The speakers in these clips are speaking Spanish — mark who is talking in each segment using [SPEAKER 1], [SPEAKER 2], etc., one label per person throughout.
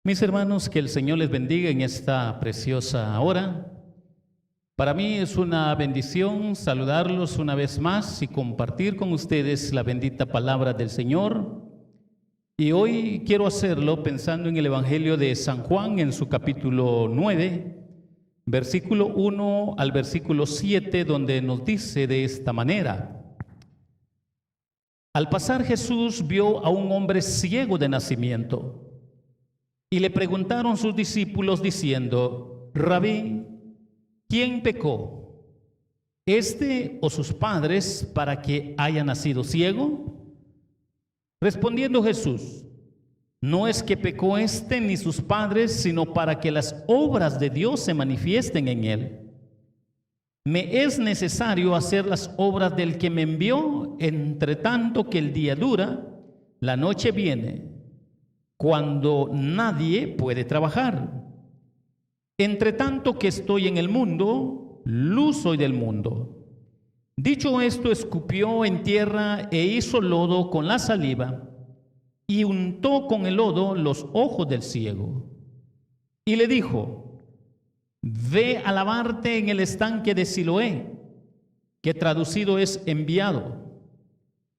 [SPEAKER 1] Mis hermanos, que el Señor les bendiga en esta preciosa hora. Para mí es una bendición saludarlos una vez más y compartir con ustedes la bendita palabra del Señor. Y hoy quiero hacerlo pensando en el Evangelio de San Juan en su capítulo 9, versículo 1 al versículo 7, donde nos dice de esta manera: Al pasar Jesús vio a un hombre ciego de nacimiento. Y le preguntaron sus discípulos diciendo: Rabí, ¿quién pecó, este o sus padres, para que haya nacido ciego? Respondiendo Jesús: No es que pecó este ni sus padres, sino para que las obras de Dios se manifiesten en él. Me es necesario hacer las obras del que me envió, entre tanto que el día dura, la noche viene, cuando nadie puede trabajar. Entre tanto que estoy en el mundo, luz soy del mundo. Dicho esto, escupió en tierra e hizo lodo con la saliva, y untó con el lodo los ojos del ciego. Y le dijo: Ve a lavarte en el estanque de Siloé, que traducido es enviado.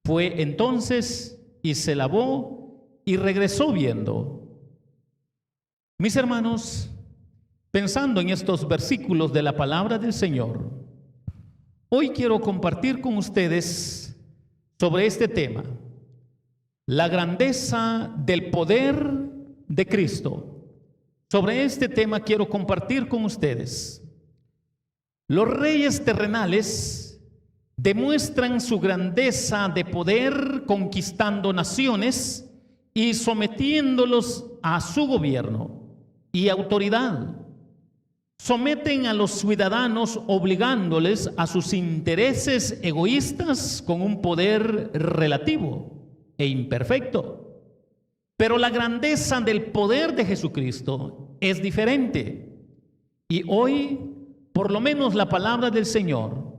[SPEAKER 1] Fue entonces y se lavó, y regresó viendo. Mis hermanos, pensando en estos versículos de la palabra del Señor, hoy quiero compartir con ustedes sobre este tema: la grandeza del poder de Cristo. Sobre este tema quiero compartir con ustedes. Los reyes terrenales demuestran su grandeza de poder conquistando naciones y sometiéndolos a su gobierno y autoridad. Someten a los ciudadanos obligándoles a sus intereses egoístas con un poder relativo e imperfecto. Pero la grandeza del poder de Jesucristo es diferente. Y hoy, por lo menos la palabra del Señor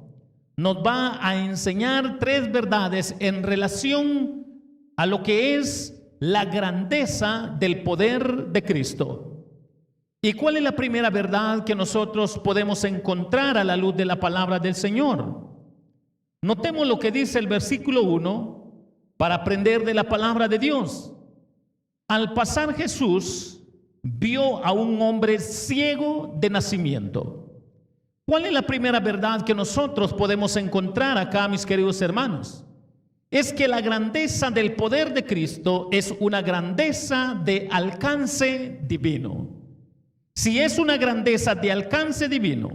[SPEAKER 1] nos va a enseñar tres verdades en relación a lo que es la grandeza del poder de Cristo. ¿Y cuál es la primera verdad que nosotros podemos encontrar a la luz de la palabra del Señor? Notemos lo que dice el versículo 1 para aprender de la palabra de Dios. Al pasar Jesús vio a un hombre ciego de nacimiento. ¿Cuál es la primera verdad que nosotros podemos encontrar acá, mis queridos hermanos? Es que la grandeza del poder de Cristo es una grandeza de alcance divino. Si es una grandeza de alcance divino,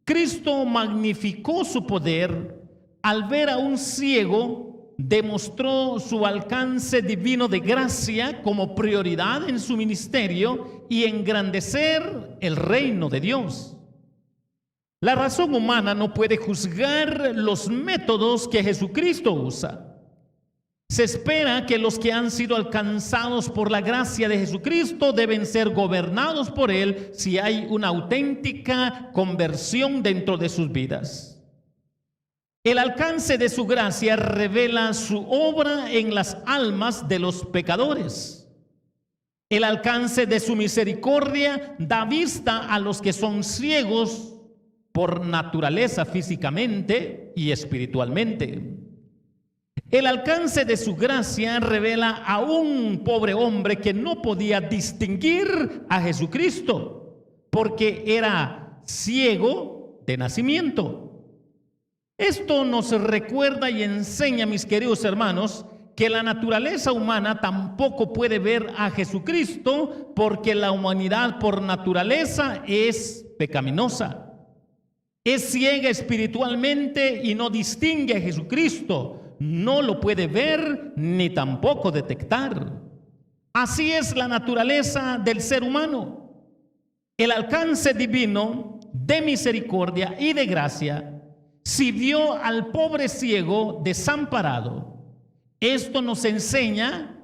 [SPEAKER 1] Cristo magnificó su poder al ver a un ciego, demostró su alcance divino de gracia como prioridad en su ministerio y engrandecer el reino de Dios. La razón humana no puede juzgar los métodos que Jesucristo usa. Se espera que los que han sido alcanzados por la gracia de Jesucristo deben ser gobernados por Él si hay una auténtica conversión dentro de sus vidas. El alcance de su gracia revela su obra en las almas de los pecadores. El alcance de su misericordia da vista a los que son ciegos por naturaleza físicamente y espiritualmente. El alcance de su gracia revela a un pobre hombre que no podía distinguir a Jesucristo porque era ciego de nacimiento. Esto nos recuerda y enseña, mis queridos hermanos, que la naturaleza humana tampoco puede ver a Jesucristo porque la humanidad por naturaleza es pecaminosa. Es ciega espiritualmente y no distingue a Jesucristo. No lo puede ver ni tampoco detectar. Así es la naturaleza del ser humano. El alcance divino de misericordia y de gracia, si vio al pobre ciego desamparado, esto nos enseña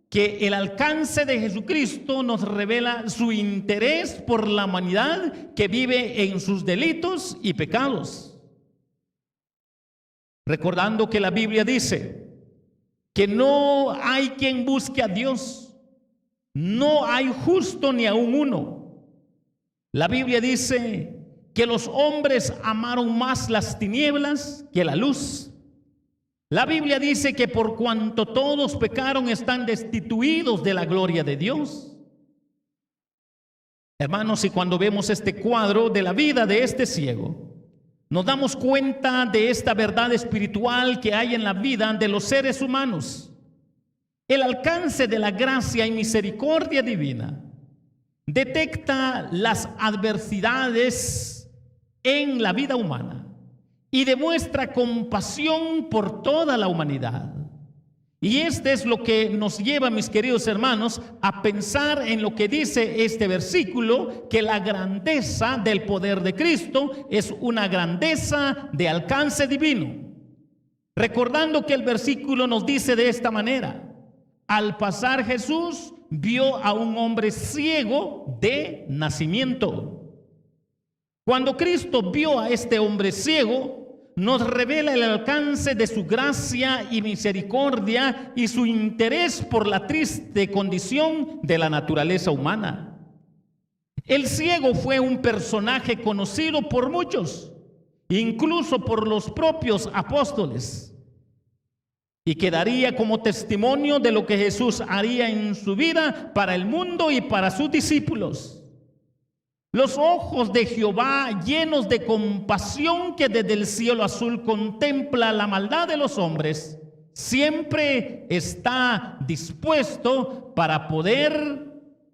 [SPEAKER 1] que el alcance de Jesucristo nos revela su interés por la humanidad que vive en sus delitos y pecados. Recordando que la Biblia dice que no hay quien busque a Dios, no hay justo ni aun uno. La Biblia dice que los hombres amaron más las tinieblas que la luz. La Biblia dice que por cuanto todos pecaron están destituidos de la gloria de Dios. Hermanos, y cuando vemos este cuadro de la vida de este ciego, nos damos cuenta de esta verdad espiritual que hay en la vida de los seres humanos. El alcance de la gracia y misericordia divina detecta las adversidades en la vida humana y demuestra compasión por toda la humanidad. Y este es lo que nos lleva, mis queridos hermanos, a pensar en lo que dice este versículo, que la grandeza del poder de Cristo es una grandeza de alcance divino. Recordando que el versículo nos dice de esta manera: al pasar Jesús vio a un hombre ciego de nacimiento. Cuando Cristo vio a este hombre ciego, nos revela el alcance de su gracia y misericordia y su interés por la triste condición de la naturaleza humana. El ciego fue un personaje conocido por muchos, incluso por los propios apóstoles, y quedaría como testimonio de lo que Jesús haría en su vida para el mundo y para sus discípulos. Los ojos de Jehová, llenos de compasión, que desde el cielo azul contempla la maldad de los hombres, siempre está dispuesto para poder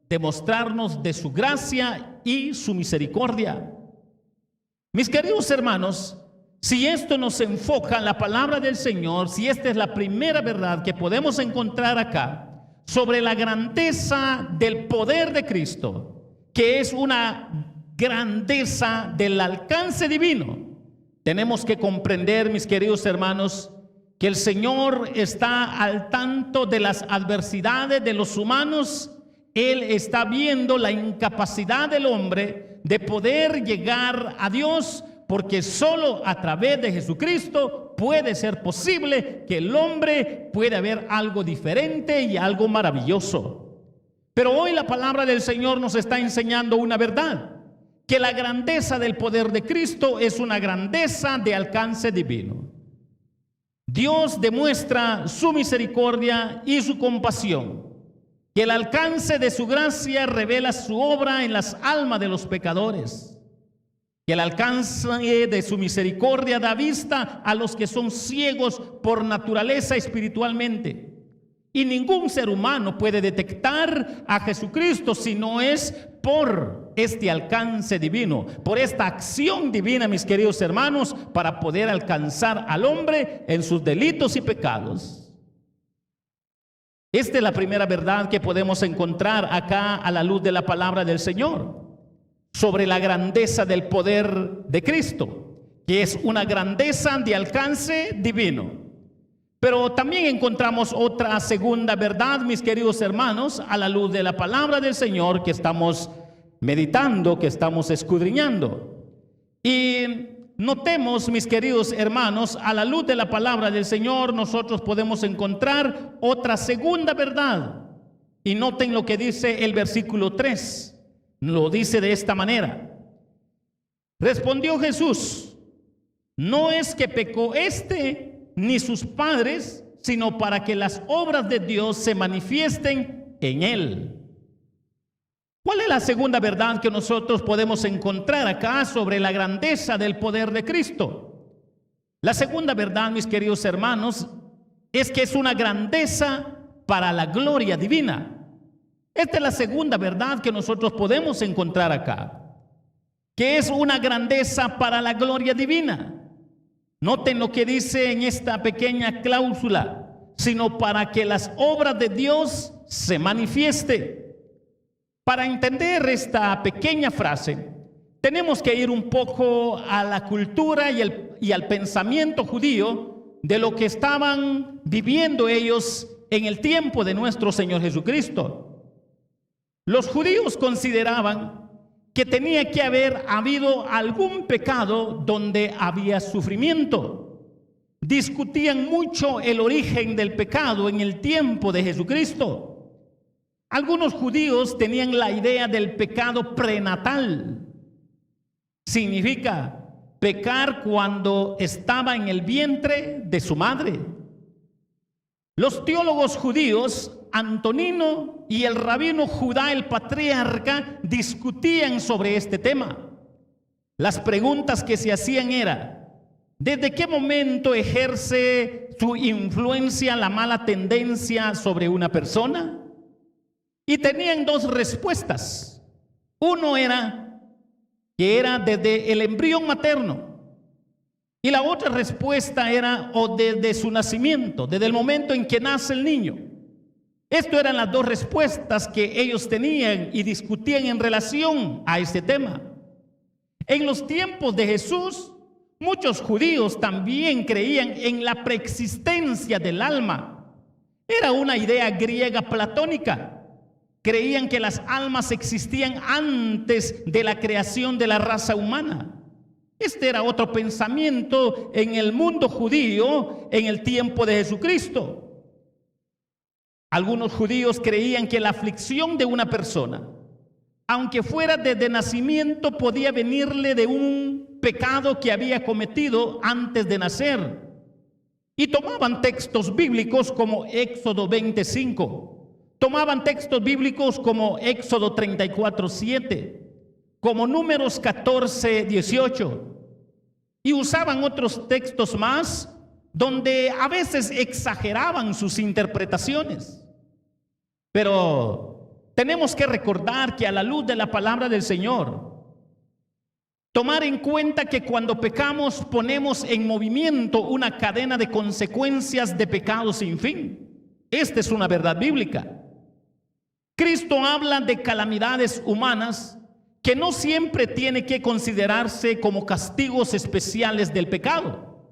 [SPEAKER 1] demostrarnos de su gracia y su misericordia. Mis queridos hermanos, si esto nos enfoca en la palabra del Señor, si esta es la primera verdad que podemos encontrar acá sobre la grandeza del poder de Cristo, que es una grandeza del alcance divino, tenemos que comprender, mis queridos hermanos, que el Señor está al tanto de las adversidades de los humanos. Él está viendo la incapacidad del hombre de poder llegar a Dios, porque solo a través de Jesucristo puede ser posible que el hombre pueda ver algo diferente y algo maravilloso. Pero hoy la palabra del Señor nos está enseñando una verdad, que la grandeza del poder de Cristo es una grandeza de alcance divino. Dios demuestra su misericordia y su compasión, que el alcance de su gracia revela su obra en las almas de los pecadores, que el alcance de su misericordia da vista a los que son ciegos por naturaleza espiritualmente. Y ningún ser humano puede detectar a Jesucristo si no es por este alcance divino, por esta acción divina, mis queridos hermanos, para poder alcanzar al hombre en sus delitos y pecados. Esta es la primera verdad que podemos encontrar acá a la luz de la palabra del Señor sobre la grandeza del poder de Cristo, que es una grandeza de alcance divino. Pero también encontramos otra segunda verdad, mis queridos hermanos, a la luz de la palabra del Señor que estamos meditando, que estamos escudriñando. Y notemos, mis queridos hermanos, a la luz de la palabra del Señor nosotros podemos encontrar otra segunda verdad. Y noten lo que dice el versículo 3. Lo dice de esta manera: respondió Jesús, no es que pecó ni sus padres, sino para que las obras de Dios se manifiesten en él. ¿Cuál es la segunda verdad que nosotros podemos encontrar acá sobre la grandeza del poder de Cristo? La segunda verdad, mis queridos hermanos, es que es una grandeza para la gloria divina. Esta es la segunda verdad que nosotros podemos encontrar acá, que es una grandeza para la gloria divina. Noten lo que dice en esta pequeña cláusula, sino para que las obras de Dios se manifieste. Para entender esta pequeña frase, tenemos que ir un poco a la cultura y al pensamiento judío de lo que estaban viviendo ellos en el tiempo de nuestro Señor Jesucristo. Los judíos consideraban que tenía que haber habido algún pecado donde había sufrimiento. Discutían mucho el origen del pecado en el tiempo de Jesucristo. Algunos judíos tenían la idea del pecado prenatal. Significa pecar cuando estaba en el vientre de su madre. Los teólogos judíos, Antonino y el rabino Judá el patriarca, discutían sobre este tema. Las preguntas que se hacían era: ¿desde qué momento ejerce su influencia la mala tendencia sobre una persona? Y tenían dos respuestas. Uno era que era desde el embrión materno, y la otra respuesta era o desde su nacimiento, desde el momento en que nace el niño. Estas eran las dos respuestas que ellos tenían y discutían en relación a este tema. En los tiempos de Jesús, muchos judíos también creían en la preexistencia del alma. Era una idea griega platónica. Creían que las almas existían antes de la creación de la raza humana. Este era otro pensamiento en el mundo judío en el tiempo de Jesucristo. Algunos judíos creían que la aflicción de una persona, aunque fuera desde nacimiento, podía venirle de un pecado que había cometido antes de nacer. Y tomaban textos bíblicos como Éxodo 25. Tomaban textos bíblicos como Éxodo 34:7, como Números 14:18, y usaban otros textos más donde a veces exageraban sus interpretaciones. Pero tenemos que recordar que a la luz de la palabra del Señor, tomar en cuenta que cuando pecamos ponemos en movimiento una cadena de consecuencias de pecado sin fin. Esta es una verdad bíblica. Cristo habla de calamidades humanas que no siempre tiene que considerarse como castigos especiales del pecado.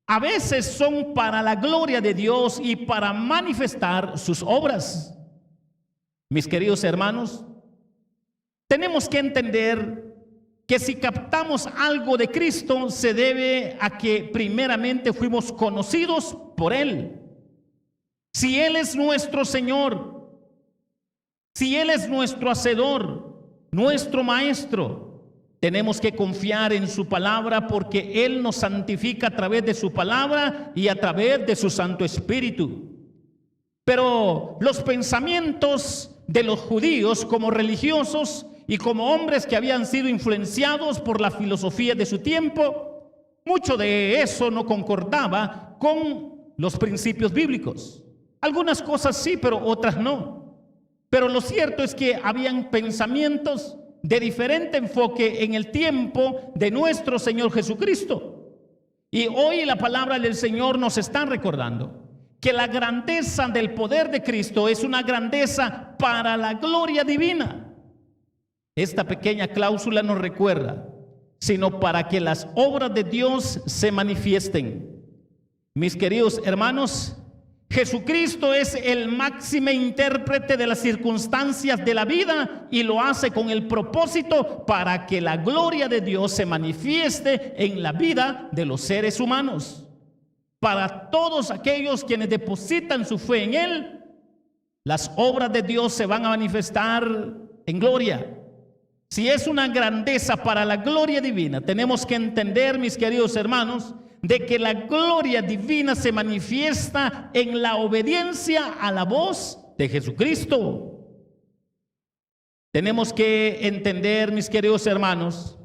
[SPEAKER 1] A veces son para la gloria de Dios y para manifestar sus obras. Mis queridos hermanos, tenemos que entender que si captamos algo de Cristo, se debe a que primeramente fuimos conocidos por Él. Si Él es nuestro Señor, si Él es nuestro Hacedor, nuestro Maestro, tenemos que confiar en su palabra, porque Él nos santifica a través de su palabra y a través de su Santo Espíritu. Pero los pensamientos de los judíos como religiosos y como hombres que habían sido influenciados por la filosofía de su tiempo, mucho de eso no concordaba con los principios bíblicos. Algunas cosas sí, pero otras no. Pero lo cierto es que habían pensamientos de diferente enfoque en el tiempo de nuestro Señor Jesucristo. Y hoy la palabra del Señor nos está recordando que la grandeza del poder de Cristo es una grandeza para la gloria divina. Esta pequeña cláusula nos recuerda, sino para que las obras de Dios se manifiesten. Mis queridos hermanos, Jesucristo es el máximo intérprete de las circunstancias de la vida y lo hace con el propósito para que la gloria de Dios se manifieste en la vida de los seres humanos. Para todos aquellos quienes depositan su fe en Él, las obras de Dios se van a manifestar en gloria. Si es una grandeza para la gloria divina, tenemos que entender, mis queridos hermanos, de que la gloria divina se manifiesta en la obediencia a la voz de Jesucristo. Tenemos que entender, mis queridos hermanos,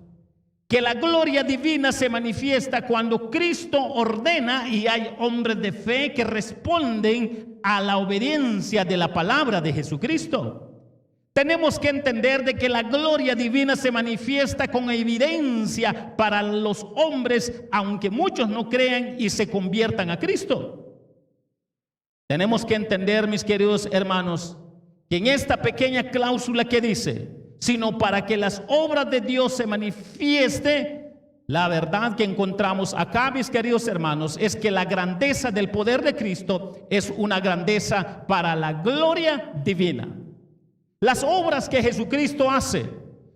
[SPEAKER 1] que la gloria divina se manifiesta cuando Cristo ordena y hay hombres de fe que responden a la obediencia de la palabra de Jesucristo. Tenemos que entender de que la gloria divina se manifiesta con evidencia para los hombres, aunque muchos no crean y se conviertan a Cristo. Tenemos que entender, mis queridos hermanos, que en esta pequeña cláusula que dice, sino para que las obras de Dios se manifieste, la verdad que encontramos acá, mis queridos hermanos, es que la grandeza del poder de Cristo es una grandeza para la gloria divina. Las obras que Jesucristo hace,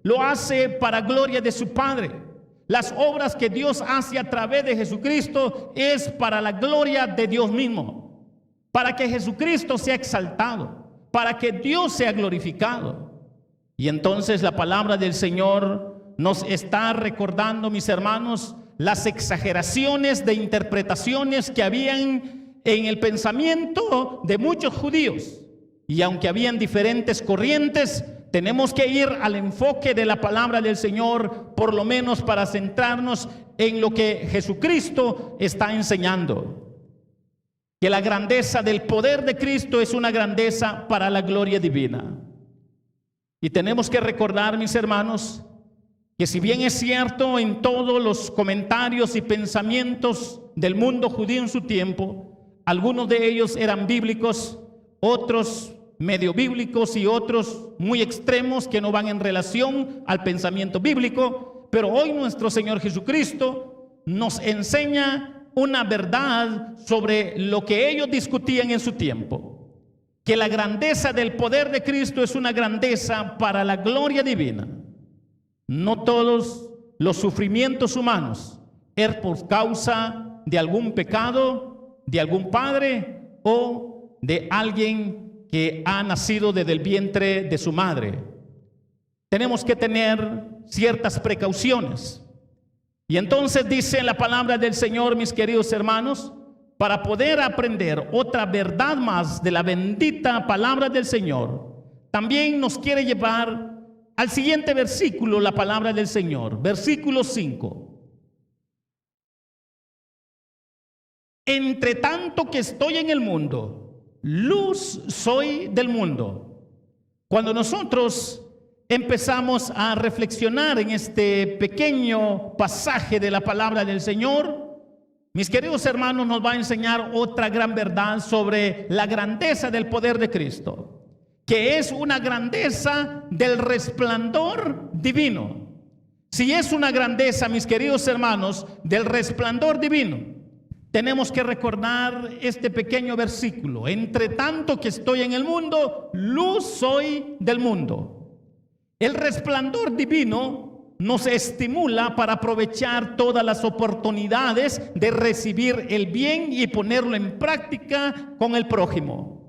[SPEAKER 1] lo hace para gloria de su Padre. Las obras que Dios hace a través de Jesucristo es para la gloria de Dios mismo, para que Jesucristo sea exaltado, para que Dios sea glorificado. Y entonces la palabra del Señor nos está recordando, mis hermanos, las exageraciones de interpretaciones que habían en el pensamiento de muchos judíos. Y aunque habían diferentes corrientes, tenemos que ir al enfoque de la palabra del Señor, por lo menos para centrarnos en lo que Jesucristo está enseñando. Que la grandeza del poder de Cristo es una grandeza para la gloria divina. Y tenemos que recordar, mis hermanos, que si bien es cierto en todos los comentarios y pensamientos del mundo judío en su tiempo, algunos de ellos eran bíblicos, otros medio bíblicos y otros muy extremos que no van en relación al pensamiento bíblico, pero hoy nuestro Señor Jesucristo nos enseña una verdad sobre lo que ellos discutían en su tiempo, que la grandeza del poder de Cristo es una grandeza para la gloria divina. No todos los sufrimientos humanos es por causa de algún pecado, de algún padre o de alguien que ha nacido desde el vientre de su madre. Tenemos que tener ciertas precauciones. Y entonces dice la palabra del Señor, mis queridos hermanos, para poder aprender otra verdad más de la bendita palabra del Señor, también nos quiere llevar al siguiente versículo, la palabra del Señor, versículo 5. Entre tanto que estoy en el mundo, luz soy del mundo. Cuando nosotros empezamos a reflexionar en este pequeño pasaje de la palabra del Señor, mis queridos hermanos, nos va a enseñar otra gran verdad sobre la grandeza del poder de Cristo, que es una grandeza del resplandor divino. Si es una grandeza, mis queridos hermanos, del resplandor divino, tenemos que recordar este pequeño versículo: entre tanto que estoy en el mundo, luz soy del mundo. El resplandor divino nos estimula para aprovechar todas las oportunidades de recibir el bien y ponerlo en práctica con el prójimo.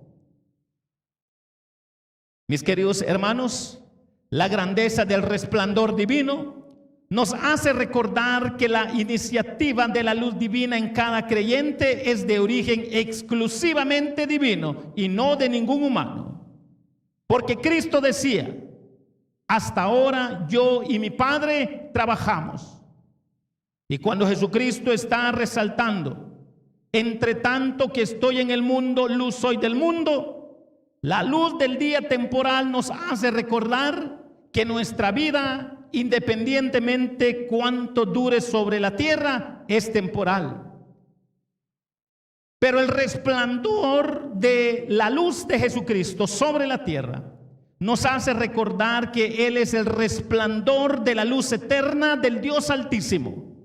[SPEAKER 1] Mis queridos hermanos, la grandeza del resplandor divino nos hace recordar que la iniciativa de la luz divina en cada creyente es de origen exclusivamente divino y no de ningún humano. Porque Cristo decía: hasta ahora yo y mi Padre trabajamos. Y cuando Jesucristo está resaltando, entre tanto que estoy en el mundo, luz soy del mundo, la luz del día temporal nos hace recordar que nuestra vida, independientemente cuánto dure sobre la tierra, es temporal. Pero el resplandor de la luz de Jesucristo sobre la tierra nos hace recordar que Él es el resplandor de la luz eterna del Dios Altísimo.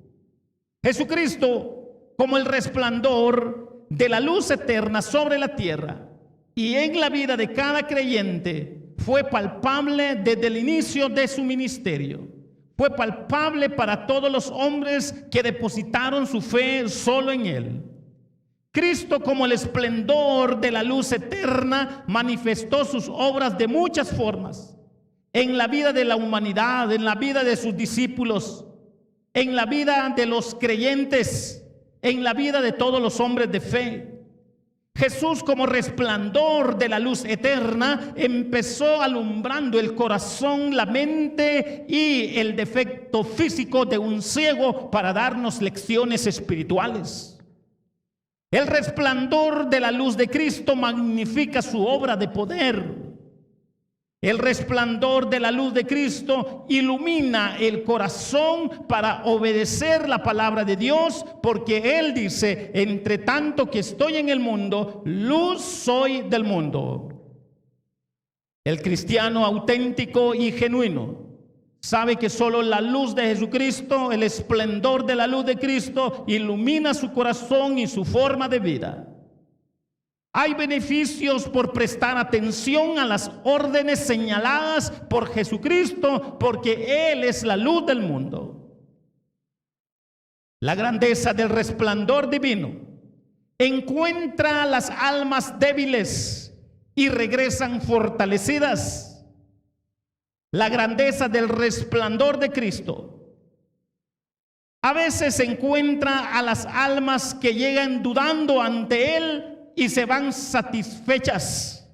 [SPEAKER 1] Jesucristo, como el resplandor de la luz eterna sobre la tierra y en la vida de cada creyente, fue palpable desde el inicio de su ministerio. Fue palpable para todos los hombres que depositaron su fe solo en Él. Cristo, como el esplendor de la luz eterna, manifestó sus obras de muchas formas en la vida de la humanidad, en la vida de sus discípulos, en la vida de los creyentes, en la vida de todos los hombres de fe. Jesús, como resplandor de la luz eterna, empezó alumbrando el corazón, la mente y el defecto físico de un ciego para darnos lecciones espirituales. El resplandor de la luz de Cristo magnifica su obra de poder. El resplandor de la luz de Cristo ilumina el corazón para obedecer la palabra de Dios, porque Él dice: entre tanto que estoy en el mundo, luz soy del mundo. El cristiano auténtico y genuino sabe que solo la luz de Jesucristo, el esplendor de la luz de Cristo, ilumina su corazón y su forma de vida. Hay beneficios por prestar atención a las órdenes señaladas por Jesucristo, porque Él es la luz del mundo. La grandeza del resplandor divino encuentra las almas débiles y regresan fortalecidas. La grandeza del resplandor de Cristo a veces encuentra a las almas que llegan dudando ante Él y se van satisfechas.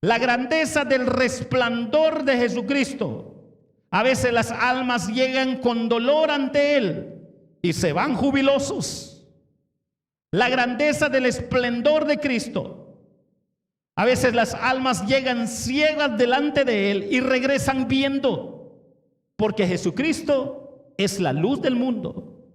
[SPEAKER 1] La grandeza del resplandor de Jesucristo. A veces las almas llegan con dolor ante Él y se van jubilosos. La grandeza del esplendor de Cristo. A veces las almas llegan ciegas delante de Él y regresan viendo, porque Jesucristo es la luz del mundo.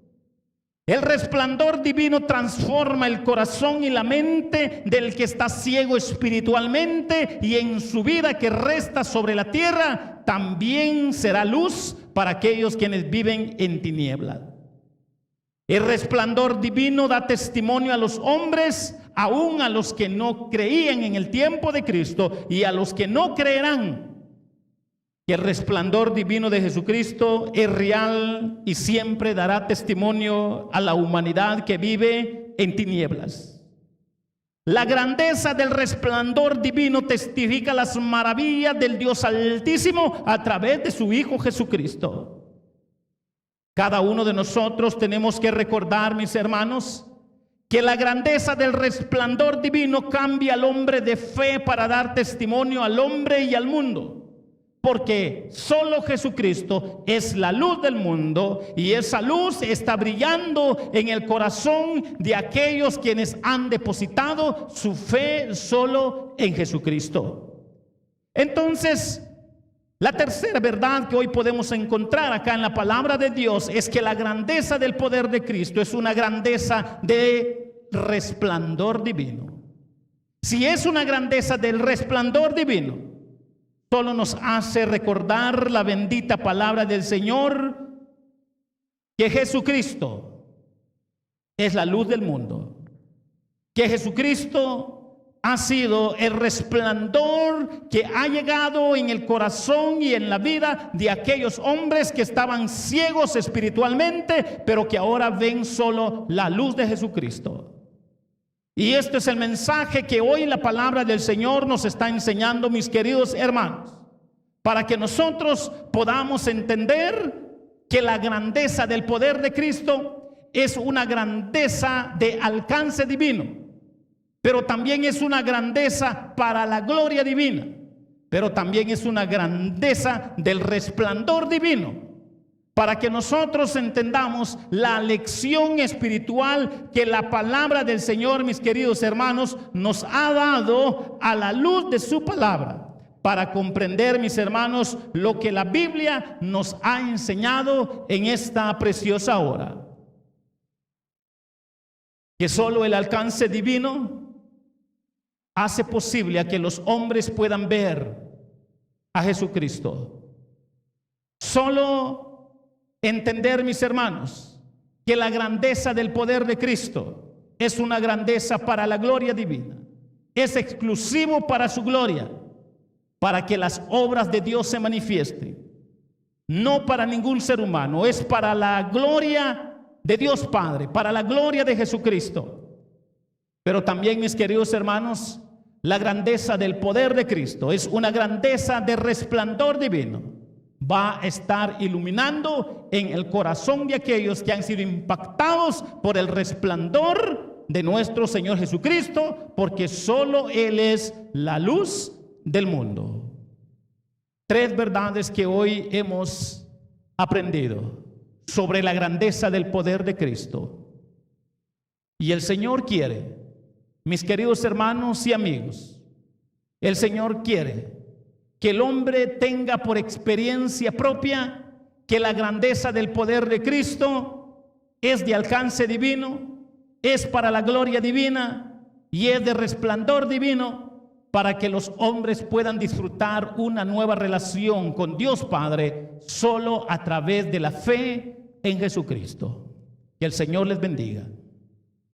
[SPEAKER 1] El resplandor divino transforma el corazón y la mente del que está ciego espiritualmente, y en su vida que resta sobre la tierra también será luz para aquellos quienes viven en tinieblas. El resplandor divino da testimonio a los hombres, aún a los que no creían en el tiempo de Cristo y a los que no creerán, que el resplandor divino de Jesucristo es real y siempre dará testimonio a la humanidad que vive en tinieblas. La grandeza del resplandor divino testifica las maravillas del Dios Altísimo a través de su Hijo Jesucristo. Cada uno de nosotros tenemos que recordar, mis hermanos, que la grandeza del resplandor divino cambia al hombre de fe para dar testimonio al hombre y al mundo. Porque solo Jesucristo es la luz del mundo, y esa luz está brillando en el corazón de aquellos quienes han depositado su fe solo en Jesucristo. Entonces, la tercera verdad que hoy podemos encontrar acá en la palabra de Dios es que la grandeza del poder de Cristo es una grandeza de resplandor divino. Si es una grandeza del resplandor divino, solo nos hace recordar la bendita palabra del Señor, que Jesucristo es la luz del mundo, que Jesucristo ha sido el resplandor que ha llegado en el corazón y en la vida de aquellos hombres que estaban ciegos espiritualmente, pero que ahora ven solo la luz de Jesucristo. Y este es el mensaje que hoy la palabra del Señor nos está enseñando, mis queridos hermanos, para que nosotros podamos entender que la grandeza del poder de Cristo es una grandeza de alcance divino, pero también es una grandeza para la gloria divina, pero también es una grandeza del resplandor divino, para que nosotros entendamos la lección espiritual que la palabra del Señor, mis queridos hermanos, nos ha dado a la luz de su palabra, para comprender, mis hermanos, lo que la Biblia nos ha enseñado en esta preciosa hora. Que solo el alcance divino hace posible a que los hombres puedan ver a Jesucristo. Solo entender, mis hermanos, que la grandeza del poder de Cristo es una grandeza para la gloria divina. Es exclusivo para su gloria, para que las obras de Dios se manifiesten. No para ningún ser humano, es para la gloria de Dios Padre, para la gloria de Jesucristo. Pero también, mis queridos hermanos, la grandeza del poder de Cristo es una grandeza de resplandor divino. Va a estar iluminando en el corazón de aquellos que han sido impactados por el resplandor de nuestro Señor Jesucristo, porque solo Él es la luz del mundo. Tres verdades que hoy hemos aprendido sobre la grandeza del poder de Cristo. Y el Señor quiere, mis queridos hermanos y amigos, el Señor quiere que el hombre tenga por experiencia propia que la grandeza del poder de Cristo es de alcance divino, es para la gloria divina y es de resplandor divino, para que los hombres puedan disfrutar una nueva relación con Dios Padre solo a través de la fe en Jesucristo. Que el Señor les bendiga.